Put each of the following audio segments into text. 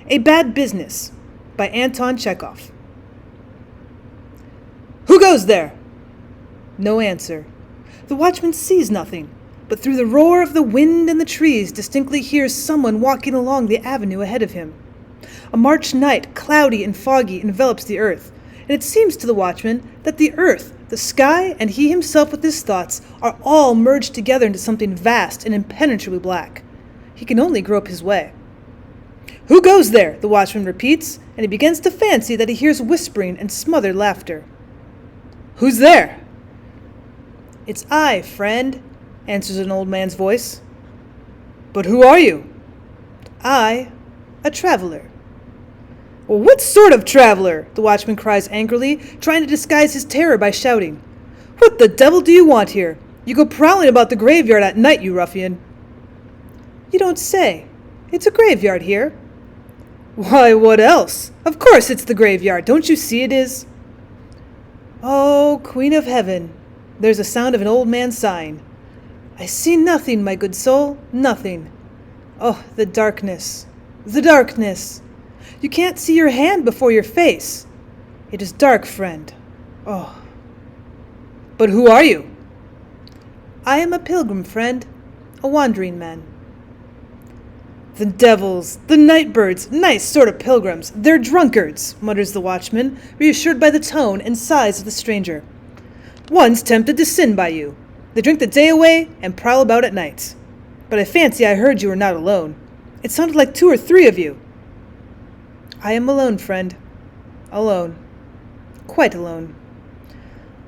A Bad Business by Anton Chekhov. Who goes there? No answer. The watchman sees nothing, but through the roar of the wind and the trees distinctly hears someone walking along the avenue ahead of him. A March night, cloudy and foggy, envelops the earth, and it seems to the watchman that the earth, the sky, and he himself with his thoughts are all merged together into something vast and impenetrably black. He can only grope his way. Who goes there? The watchman repeats, and he begins to fancy that he hears whispering and smothered laughter. Who's there? It's I, friend, answers an old man's voice. But who are you? I, a traveler. Well, what sort of traveler? The watchman cries angrily, trying to disguise his terror by shouting. What the devil do you want here? You go prowling about the graveyard at night, you ruffian. You don't say. It's a graveyard here. Why, what else? Of course it's the graveyard. Don't you see it is? Oh, Queen of Heaven. There's a sound of an old man sighing. I see nothing, my good soul, nothing. Oh, the darkness. The darkness. You can't see your hand before your face. It is dark, friend. Oh. But who are you? I am a pilgrim, friend, a wandering man. The devils, the night birds, nice sort of pilgrims. They're drunkards, mutters the watchman, reassured by the tone and size of the stranger. One's tempted to sin by you. They drink the day away and prowl about at night. But I fancy I heard you were not alone. It sounded like 2 or 3 of you. I am alone, friend. Alone. Quite alone.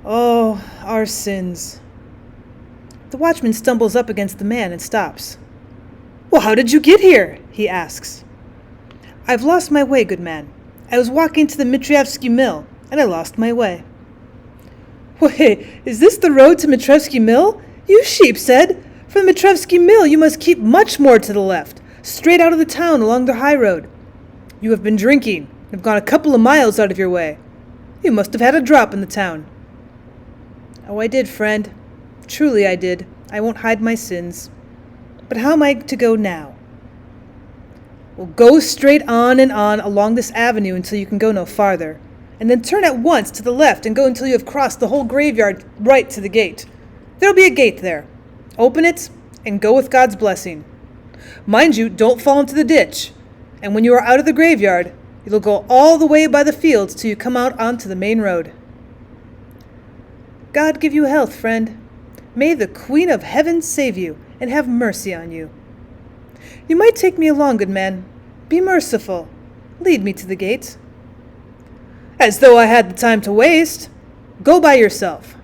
Oh, our sins. The watchman stumbles up against the man and stops. Well, how did you get here? He asks. I've lost my way, good man. I was walking to the Mitrievsky mill, and I lost my way. Wait, is this the road to Mitrievsky mill? You sheepshead! From the Mitrievsky mill you must keep much more to the left, straight out of the town along the high road. You have been drinking, and have gone a couple of miles out of your way. You must have had a drop in the town. Oh, I did, friend. Truly I did. I won't hide my sins. But how am I to go now? Well, go straight on and on along this avenue until you can go no farther, and then turn at once to the left and go until you have crossed the whole graveyard right to the gate. There'll be a gate there. Open it and go with God's blessing. Mind you, don't fall into the ditch, and when you are out of the graveyard, you'll go all the way by the fields till you come out onto the main road. God give you health, friend. May the Queen of Heaven save you and have mercy on you. You might take me along, good man. Be merciful. Lead me to the gate. As though I had the time to waste. Go by yourself.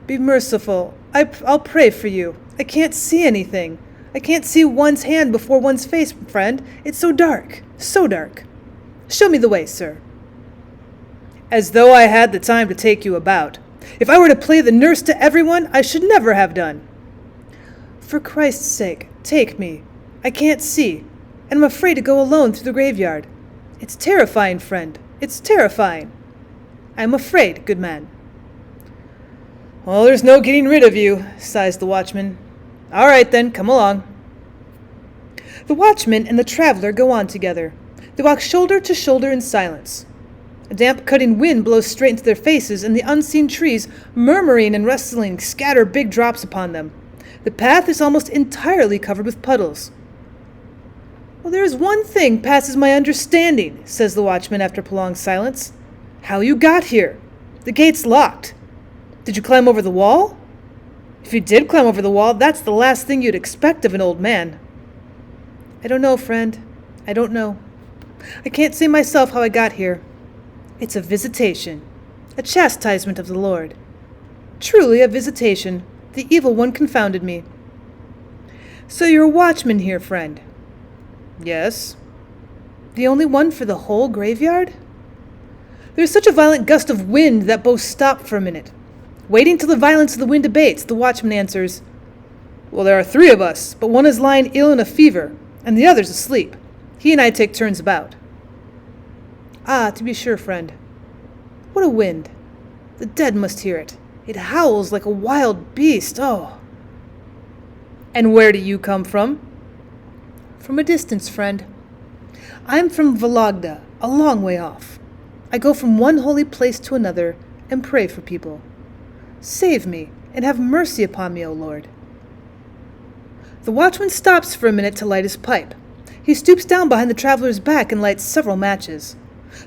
Be merciful. I'll pray for you. I can't see anything. I can't see one's hand before one's face, friend. It's so dark. So dark. Show me the way, sir. As though I had the time to take you about. If I were to play the nurse to everyone, I should never have done. For Christ's sake, take me. I can't see, and I'm afraid to go alone through the graveyard. It's terrifying, friend. It's terrifying. I'm afraid, good man. Well, there's no getting rid of you, sighs the watchman. All right, then, come along. The watchman and the traveler go on together. They walk shoulder to shoulder in silence. A damp, cutting wind blows straight into their faces, and the unseen trees, murmuring and rustling, scatter big drops upon them. The path is almost entirely covered with puddles. Well, there is one thing passes my understanding, says the watchman after a prolonged silence. How you got here? The gate's locked. Did you climb over the wall? If you did climb over the wall, that's the last thing you'd expect of an old man. I don't know, friend. I don't know. I can't say myself how I got here. It's a visitation, a chastisement of the Lord. Truly a visitation. The evil one confounded me. So you're a watchman here, friend? Yes. The only one for the whole graveyard? There's such a violent gust of wind that both stop for a minute. Waiting till the violence of the wind abates, the watchman answers, Well, there are 3 of us, but one is lying ill in a fever, and the other's asleep. He and I take turns about. Ah, to be sure, friend. What a wind. The dead must hear it. It howls like a wild beast, oh. And where do you come from? From a distance, friend. I'm from Vologda, a long way off. I go from one holy place to another and pray for people. Save me and have mercy upon me, O Lord. The watchman stops for a minute to light his pipe. He stoops down behind the traveler's back and lights several matches.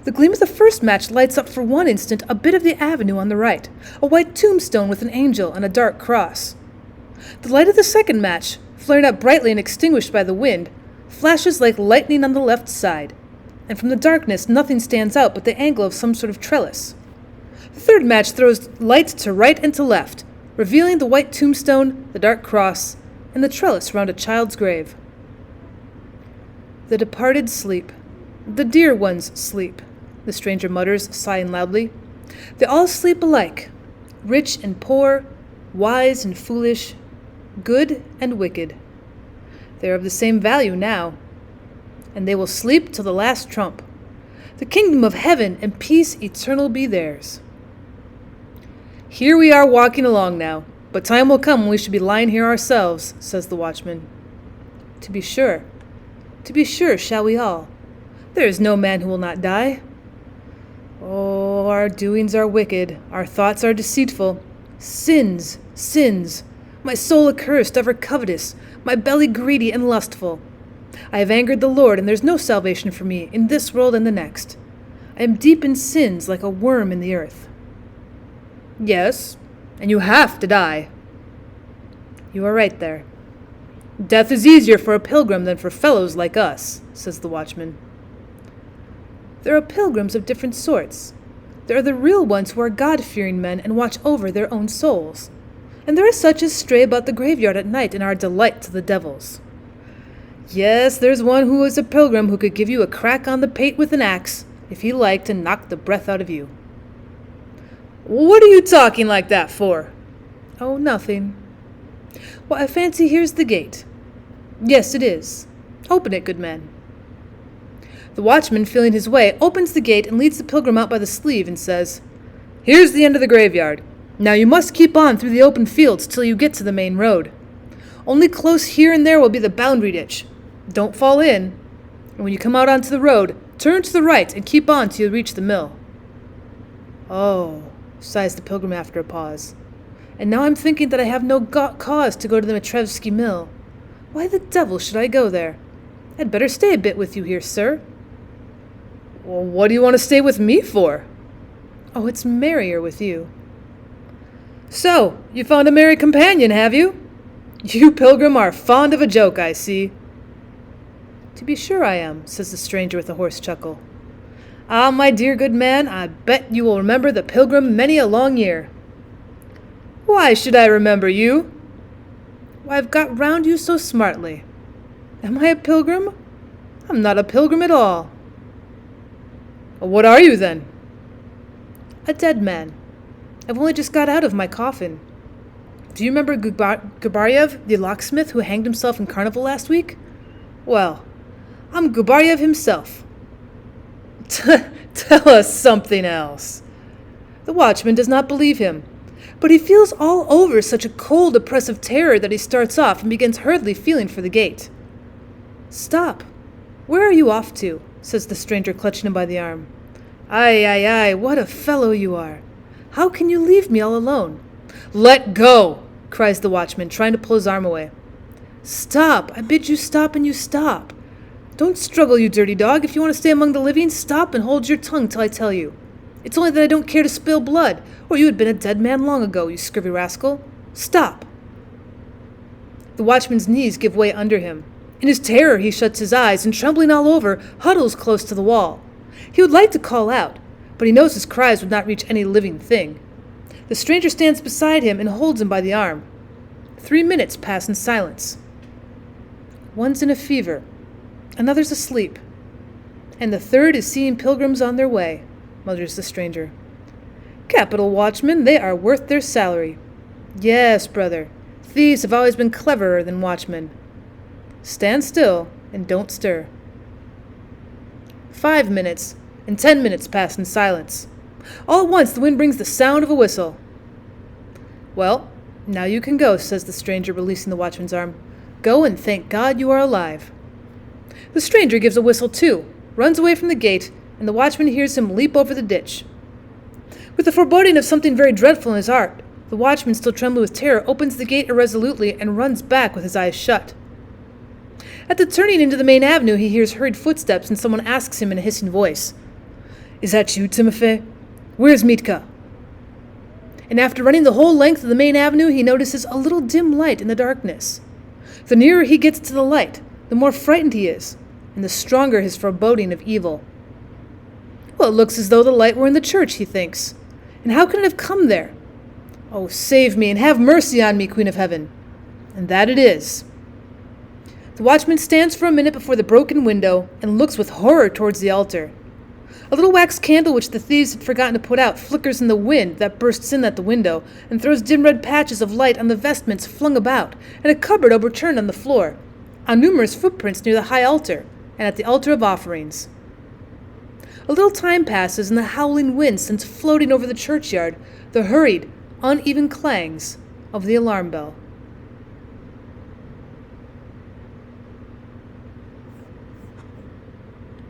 The gleam of the first match lights up for one instant a bit of the avenue on the right, a white tombstone with an angel and a dark cross. The light of the second match, flaring up brightly and extinguished by the wind, flashes like lightning on the left side, and from the darkness nothing stands out but the angle of some sort of trellis. The third match throws light to right and to left, revealing the white tombstone, the dark cross, and the trellis round a child's grave. The departed sleep. The dear ones sleep, the stranger mutters, sighing loudly. They all sleep alike, rich and poor, wise and foolish, good and wicked. They are of the same value now, and they will sleep till the last trump. The kingdom of heaven and peace eternal be theirs. Here we are walking along now, but time will come when we shall be lying here ourselves, says the watchman. To be sure shall we all. There is no man who will not die. Oh, our doings are wicked, our thoughts are deceitful. Sins, sins, my soul accursed, ever covetous, my belly greedy and lustful. I have angered the Lord, and there's no salvation for me in this world and the next. I am deep in sins like a worm in the earth. Yes, and you have to die. You are right there. Death is easier for a pilgrim than for fellows like us, says the watchman. There are pilgrims of different sorts. There are the real ones who are God-fearing men and watch over their own souls. And there are such as stray about the graveyard at night and are a delight to the devils. Yes, there's one who is a pilgrim who could give you a crack on the pate with an axe, if he liked, and knock the breath out of you. What are you talking like that for? Oh, nothing. Well, I fancy here's the gate. Yes, it is. Open it, good man. The watchman, feeling his way, opens the gate and leads the pilgrim out by the sleeve and says, Here's the end of the graveyard. Now you must keep on through the open fields till you get to the main road. Only close here and there will be the boundary ditch. Don't fall in. And when you come out onto the road, turn to the right and keep on till you reach the mill. Oh, sighs the pilgrim after a pause. And now I'm thinking that I have no cause to go to the Matrevsky mill. Why the devil should I go there? I'd better stay a bit with you here, sir. Well, what do you want to stay with me for? Oh, it's merrier with you. So, you found a merry companion, have you? You, pilgrim, are fond of a joke, I see. To be sure I am, says the stranger with a hoarse chuckle. Ah, my dear good man, I bet you will remember the pilgrim many a long year. Why should I remember you? Why, I've got round you so smartly. Am I a pilgrim? I'm not a pilgrim at all. What are you, then? A dead man. I've only just got out of my coffin. Do you remember Gubaryev, the locksmith who hanged himself in carnival last week? Well, I'm Gubaryev himself. Tell us something else. The watchman does not believe him, but he feels all over such a cold, oppressive terror that he starts off and begins hurriedly feeling for the gate. Stop. Where are you off to? Says the stranger, clutching him by the arm. Ay, what a fellow you are. How can you leave me all alone? Let go, cries the watchman, trying to pull his arm away. Stop, I bid you stop, and you stop. Don't struggle, you dirty dog. If you want to stay among the living, stop and hold your tongue till I tell you. It's only that I don't care to spill blood, or you had been a dead man long ago, you scurvy rascal. Stop. The watchman's knees give way under him. In his terror he shuts his eyes and, trembling all over, huddles close to the wall. He would like to call out, but he knows his cries would not reach any living thing. The stranger stands beside him and holds him by the arm. 3 minutes pass in silence. One's in a fever, another's asleep, and the third is seeing pilgrims on their way, mutters the stranger. Capital watchmen, they are worth their salary. Yes, brother, thieves have always been cleverer than watchmen. Stand still and don't stir. 5 minutes, and 10 minutes pass in silence. All at once the wind brings the sound of a whistle. Well, now you can go, says the stranger, releasing the watchman's arm. Go and thank God you are alive. The stranger gives a whistle too, runs away from the gate, and the watchman hears him leap over the ditch. With the foreboding of something very dreadful in his heart, the watchman, still trembling with terror, opens the gate irresolutely and runs back with his eyes shut. At the turning into the main avenue, he hears hurried footsteps, and someone asks him in a hissing voice, "Is that you, Timofey? Where's Mitka?" And after running the whole length of the main avenue, he notices a little dim light in the darkness. The nearer he gets to the light, the more frightened he is, and the stronger his foreboding of evil. Well, it looks as though the light were in the church, he thinks. And how can it have come there? Oh, save me and have mercy on me, Queen of Heaven. And that it is. The watchman stands for a minute before the broken window and looks with horror towards the altar. A little wax candle which the thieves had forgotten to put out flickers in the wind that bursts in at the window and throws dim red patches of light on the vestments flung about, and a cupboard overturned on the floor, on numerous footprints near the high altar, and at the altar of offerings. A little time passes, and the howling wind sends floating over the churchyard the hurried, uneven clangs of the alarm bell.